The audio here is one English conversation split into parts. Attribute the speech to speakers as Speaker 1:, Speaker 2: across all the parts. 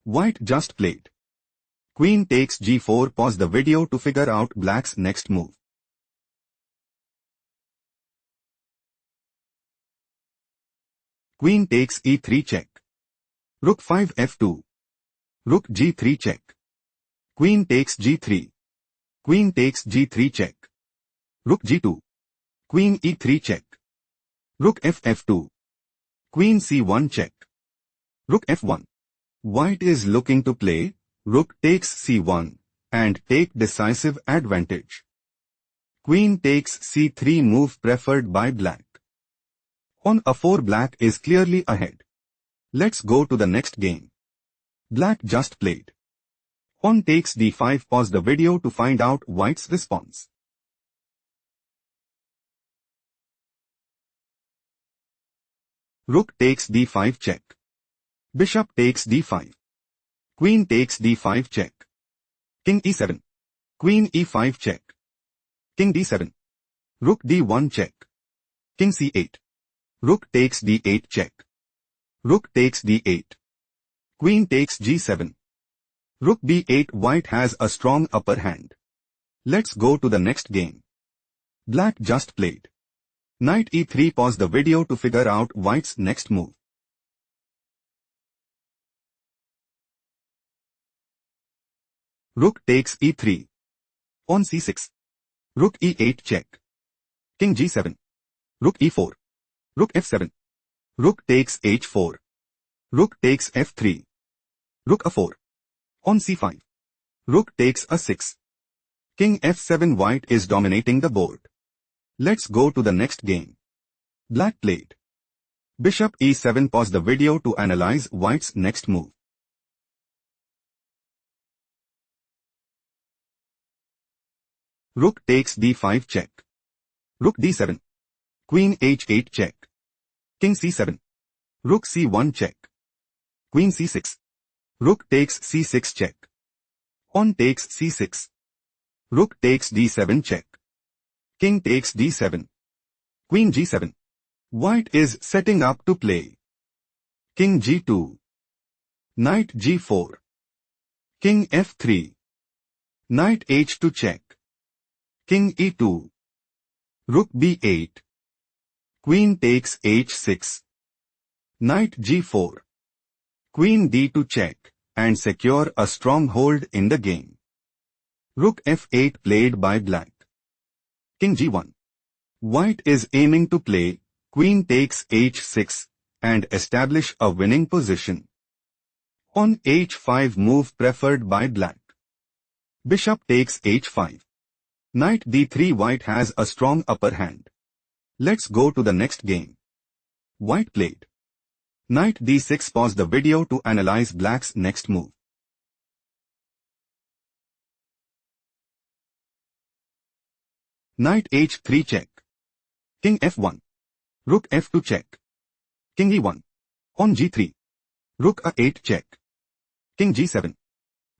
Speaker 1: White just played. Queen takes g4. Pause the video to figure out black's next move. Queen takes e3 check. Rook 5 f2. Rook g3 check. Queen takes g3. Queen takes g3 check. Rook g2. Queen e3 check. Rook f2. Queen c1 check. Rook f1. White is looking to play rook takes c1 and take decisive advantage. Queen takes c3 move preferred by black. On a4 black is clearly ahead. Let's go to the next game. Black just played. Pawn takes d5. Pause the video to find out white's response. Rook takes d5 check. Bishop takes d5. Queen takes d5 check. King e7. Queen e5 check. King d7. Rook d1 check. King c8. Rook takes d8 check. Rook takes d8. Queen takes g7. Rook b8. White has a strong upper hand. Let's go to the next game. Black just played. Knight e3. Pause the video to figure out white's next move. Rook takes e3. Pawn c6. Rook e8 check. King g7. Rook e4. Rook f7. Rook takes h4. Rook takes f3. Rook a4. Pawn c5. Rook takes a6. King f7. White is dominating the board. Let's go to the next game. Black played. Bishop e7. Pause the video to analyze white's next move. Rook takes d5 check. Rook d7. Queen h8 check. King c7. Rook c1 check. Queen c6. Rook takes c6 check. Pawn takes c6. Rook takes d7 check. King takes d7. Queen g7. White is setting up to play. King g2. Knight g4. King f3. Knight h2 check. King e2. Rook b8. Queen takes h6. Knight g4. Queen d2 check and secure a stronghold in the game. Rook f8 played by black. King g1. White is aiming to play queen takes h6 and establish a winning position. Pawn h5 move preferred by black. Bishop takes h5. Knight d3. White has a strong upper hand. Let's go to the next game. White played. Knight d6. Pause the video to analyze black's next move. Knight h3 check. King f1. Rook f2 check. King e1. Pawn g3. Rook a8 check. King g7.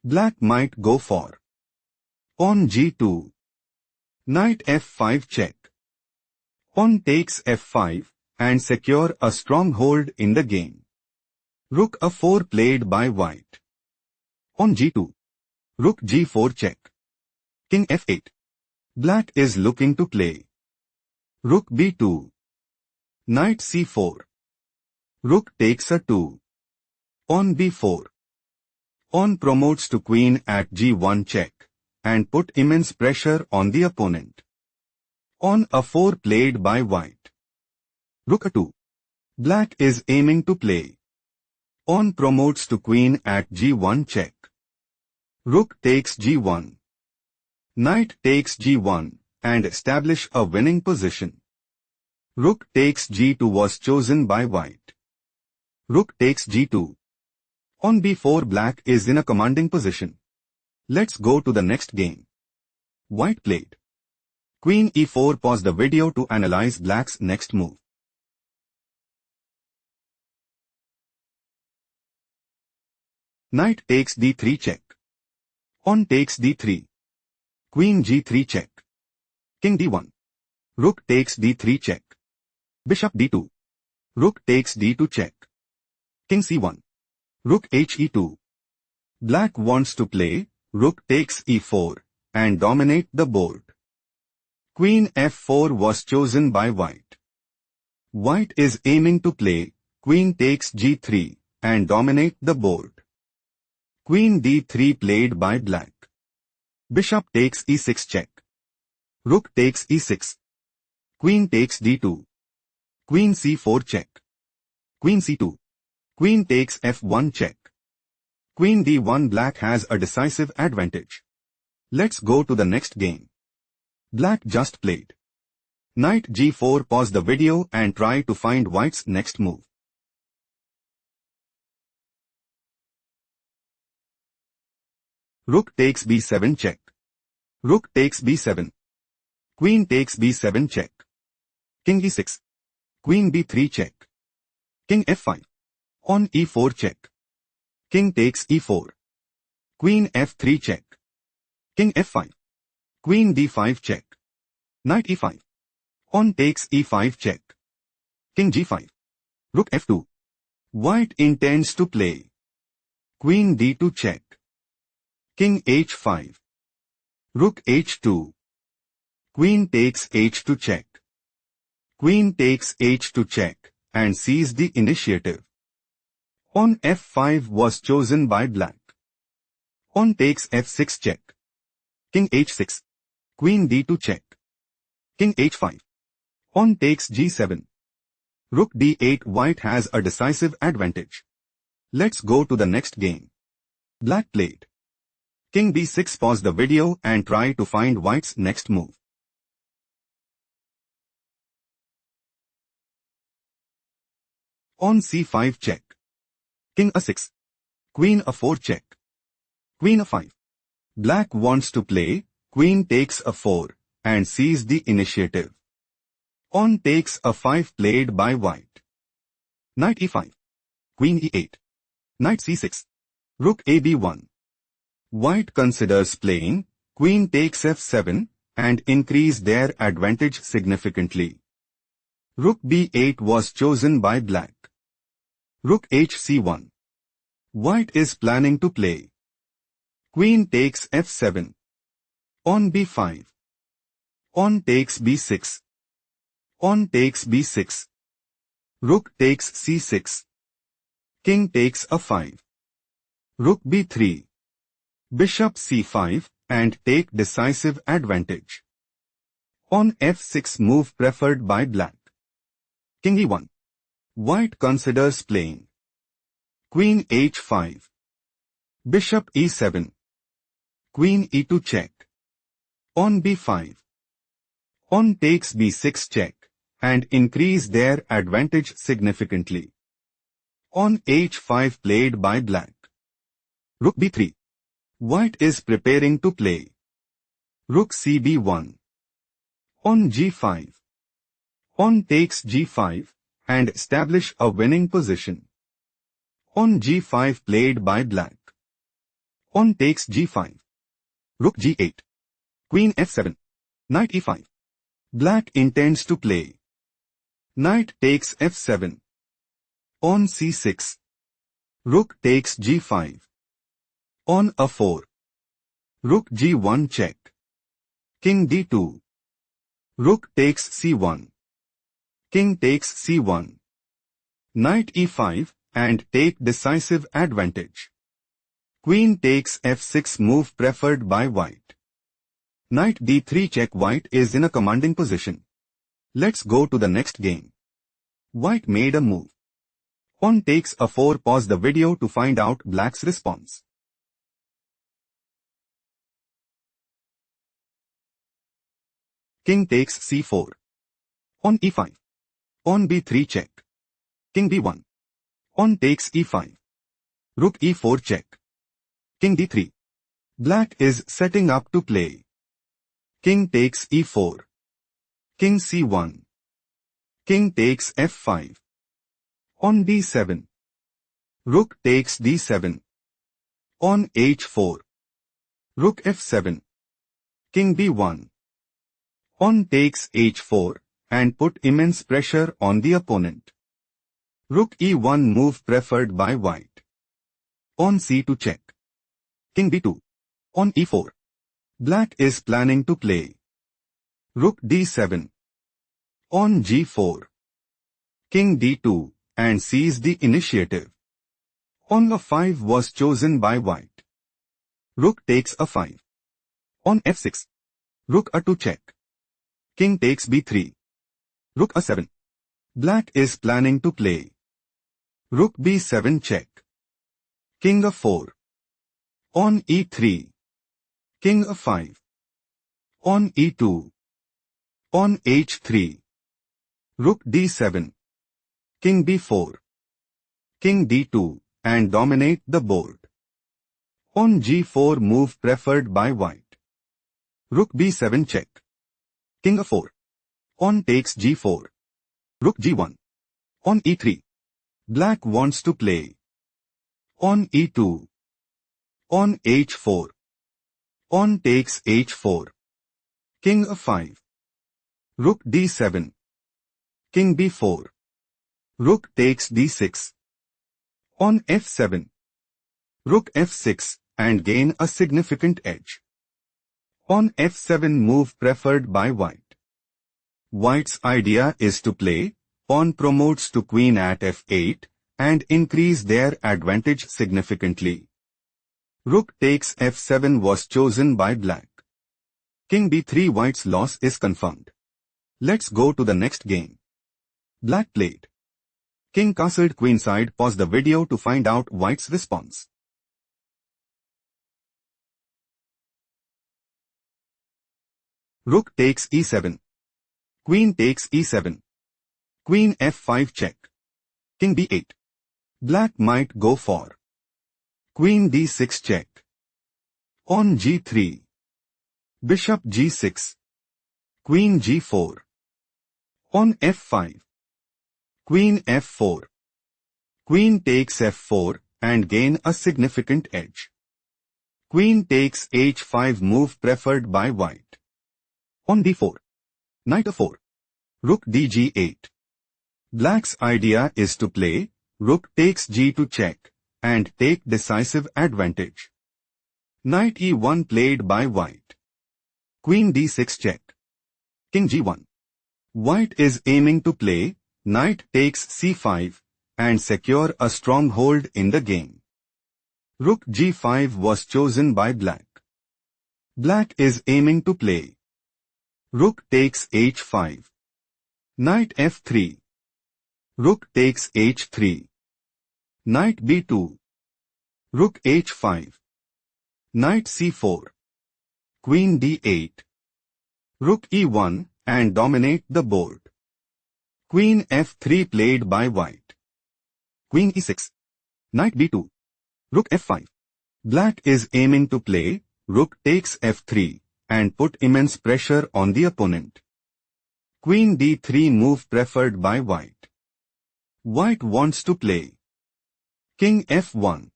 Speaker 1: Black might go for pawn g2. Knight f5 check. Pawn takes f5 and secure a stronghold in the game. Rook a4 played by white. Pawn g2. Rook g4 check. King f8. Black is looking to play rook b2. Knight c4. Rook takes a 2. Pawn b4. Pawn promotes to queen at g1 check and put immense pressure on the opponent. Pawn a4 played by white. Rook a2. Black is aiming to play. Pawn promotes to queen at g1 check. Rook takes g1. Knight takes g1 and establish a winning position. Rook takes g2 was chosen by white. Rook takes g2. On b4 black is in a commanding position. Let's go to the next game. White played. Queen e4. Pause the video to analyze black's next move. Knight takes d3 check. Pawn takes d3. Queen g3 check. King d1. Rook takes d3 check. Bishop d2. Rook takes d2 check. King c1. Rook he2. Black wants to play rook takes e4 and dominate the board. Queen f4 was chosen by white. White is aiming to play queen takes g3 and dominate the board. Queen d3 played by black. Bishop takes e6 check. Rook takes e6. Queen takes d2. Queen c4 check. Queen c2. Queen takes f1 check. Queen d1. Black has a decisive advantage. Let's go to the next game. Black just played knight g4. Pause the video and try to find white's next move. Rook takes b7 check. Rook takes b7. Queen takes b7 check. King e6. Queen b3 check. King f5. On e4 check. King takes e4. Queen f3 check. King f5. Queen d5 check. Knight e5. On takes e5 check. King g5. Rook f2. White intends to play queen d2 check. King h5. Rook h2. Queen takes h2 check. Queen takes h2 check and seized the initiative. On f5 was chosen by black. On takes f6 check. King h6. Queen d2 check. King h5. On takes g7. Rook d8. White has a decisive advantage. Let's go to the next game. Black played king b6. Pause the video and try to find white's next move. On c5 check. King a6. Queen a4 check. Queen a5. Black wants to play queen takes a4 and seize the initiative. On takes a5 played by white. Knight e5. Queen e8. Knight c6. Rook a b1. White considers playing queen takes f7 and increase their advantage significantly. Rook b8 was chosen by black. Rook hc1. White is planning to play queen takes f7. On b5. On takes b6. On takes b6. Rook takes c6. King takes a5. Rook b3. Bishop c5 and take decisive advantage. On f6 move preferred by black. King e1. White considers playing queen h5. Bishop e7. Queen e2 check. On b5. On takes b6 check and increase their advantage significantly. On h5 played by black. Rook b3. White is preparing to play rook cb1. On g5. On takes g5 and establish a winning position. On g5 played by black. On takes g5. Rook g8. Queen f7. Knight e5. Black intends to play knight takes f7. On c6. Rook takes g5. On a4. Rook g1 check. King d2. Rook takes c1. King takes c1. Knight e5 and take decisive advantage. Queen takes f6 move preferred by white. Knight d3 check. White is in a commanding position. Let's go to the next game. White made a move. On takes a4. Pause the video to find out black's response. King takes c4. On e5. On b3 check. King b1. On takes e5. Rook e4 check. King d3. Black is setting up to play king takes e4. King c1. King takes f5. On d7. Rook takes d7. On h4. Rook f7. King b1. On takes h4 and put immense pressure on the opponent. Rook e1 move preferred by white. On c2 check. King b2. On e4. Black is planning to play. Rook d7. On g4. King d2, and seize the initiative. On a5 was chosen by white. Rook takes a5. On f6. Rook a2 check. King takes b3. Rook a7. Black is planning to play. Rook b7 check. King a4. On e3. King a5. On e2. On h3. Rook d7. King b4. King d2, and dominate the board. On g4 move preferred by white. Rook b7 check. King a4. On takes g4. Rook g1. On e3. Black wants to play. On e2. On h4. On takes h4. King a5. Rook d7. King b4. Rook takes d6. On f7. Rook f6, and gain a significant edge. On f7 move preferred by white. White's idea is to play, pawn promotes to queen at f8, and increase their advantage significantly. Rook takes f7 was chosen by black. King b3 white's loss is confirmed. Let's go to the next game. Black played. King castled queenside. Pause the video to find out white's response. Rook takes e7. Queen takes e7. Queen f5 check. King b8. Black might go for Queen d6 check. On g3. Bishop g6. Queen g4. On f5. Queen f4. Queen takes f4, and gain a significant edge. Queen takes h5 move preferred by white. On d4. Knight a4. Rook dg8. Black's idea is to play, rook takes g2 check, and take decisive advantage. Knight e1 played by white. Queen d6 check. King g1. White is aiming to play, knight takes c5, and secure a stronghold in the game. Rook g5 was chosen by black. Black is aiming to play. Rook takes h5. Knight f3. Rook takes h3. Knight b2. Rook h5. Knight c4. Queen d8. Rook e1, and dominate the board. Queen f3 played by white. Queen e6. Knight b2. Rook f5. Black is aiming to play, rook takes f3, and put immense pressure on the opponent. Queen d3 move preferred by white. White wants to play. King f1.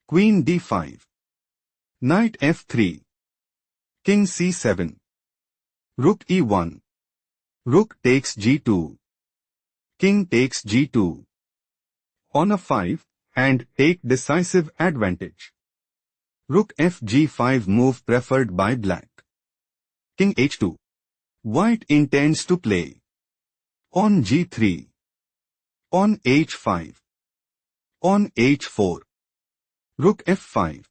Speaker 1: Queen d5. Knight f3. King c7. Rook e1. Rook takes g2. King takes g2. On a5, and take decisive advantage. Rook fg5 move preferred by black. King h2. White intends to play. On g3. On h5. On h4. Rook f5.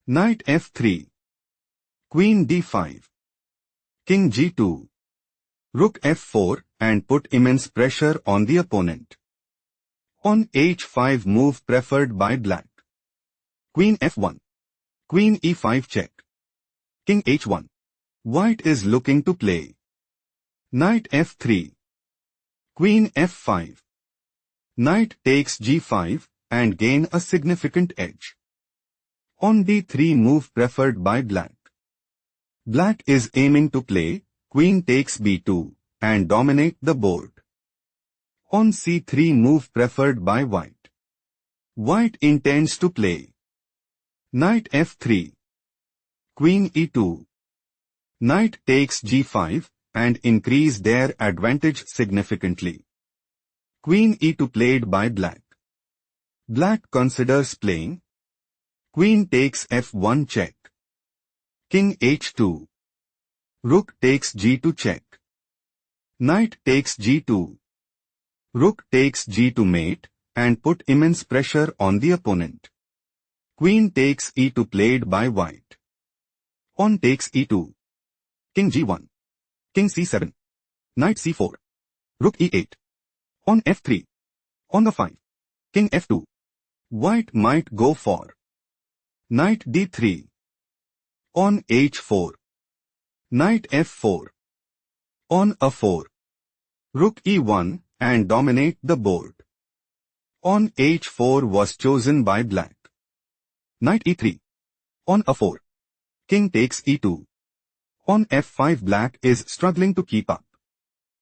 Speaker 1: Knight f3. Queen d5. King g2. Rook f4, and put immense pressure on the opponent. On h5 move preferred by black. Queen f1. Queen e5 check. King h1. White is looking to play. Knight f3. Queen f5. Knight takes g5, and gain a significant edge. On d3 move preferred by black. Black is aiming to play, queen takes b2, and dominate the board. On c3 move preferred by white. White intends to play. Knight f3. Queen e2. Knight takes g5, and increase their advantage significantly. Queen e2 played by black. Black considers playing. Queen takes f1 check. King h2. Rook takes g2 check. Knight takes g2. Rook takes g2 mate, and put immense pressure on the opponent. Queen takes e2 played by white. Pawn takes e2. King g1. King c7. Knight c4. Rook e8. On f3. On the 5. King f2. White might go for Knight d3. On h4. Knight f4. On a4. Rook e1 and dominate the board. On h4 was chosen by black. Knight e3. On a4. King takes e2. On f5 black is struggling to keep up.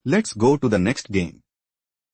Speaker 1: Let's go to the next game.